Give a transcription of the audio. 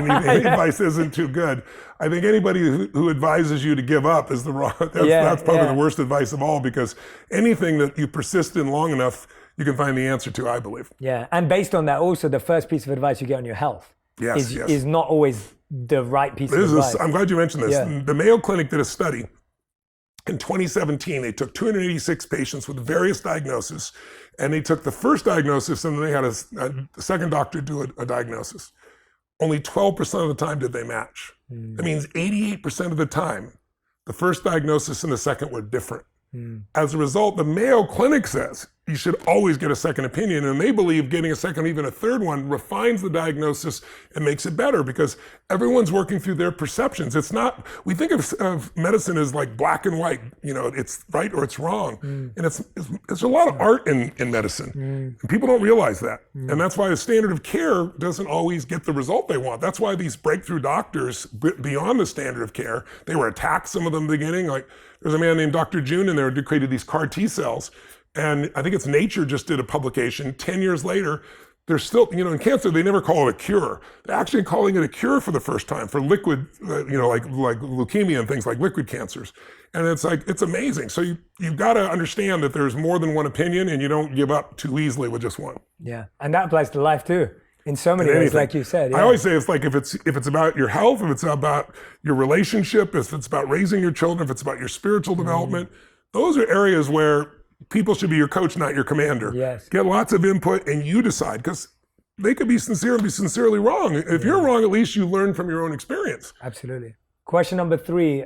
any advice isn't too good. I think anybody who advises you to give up is that's probably the worst advice of all, because anything that you persist in long enough, you can find the answer to, I believe. Yeah, and based on that, also the first piece of advice you get on your health is not always the right piece of advice. I'm glad you mentioned this. Yeah. The Mayo Clinic did a study in 2017. They took 286 patients with various diagnoses, and they took the first diagnosis and then they had a second doctor do a diagnosis. Only 12% of the time did they match. That means 88% of the time, the first diagnosis and the second were different. As a result, the Mayo Clinic says you should always get a second opinion, and they believe getting a second, even a third one, refines the diagnosis and makes it better, because everyone's working through their perceptions. It's not, we think of medicine as like black and white, it's right or it's wrong. And it's a lot of art in medicine. And people don't realize that. And that's why the standard of care doesn't always get the result they want. That's why these breakthrough doctors, beyond the standard of care, they were attacked, some of them in the beginning. Like there's a man named Dr. June in there who created these CAR T cells. And I think it's Nature just did a publication 10 years later. They're still, in cancer, they never call it a cure. They're actually calling it a cure for the first time for liquid, like leukemia and things like liquid cancers. And it's amazing. So you've got to understand that there's more than one opinion, and you don't give up too easily with just one. Yeah, and that applies to life too, in so many ways, like you said. Yeah. I always say it's like if it's about your health, if it's about your relationship, if it's about raising your children, if it's about your spiritual development, those are areas where people should be your coach, not your commander. Yes. Get lots of input and you decide, because they could be sincere and be sincerely wrong. If you're wrong, at least you learn from your own experience. Absolutely. Question number 3.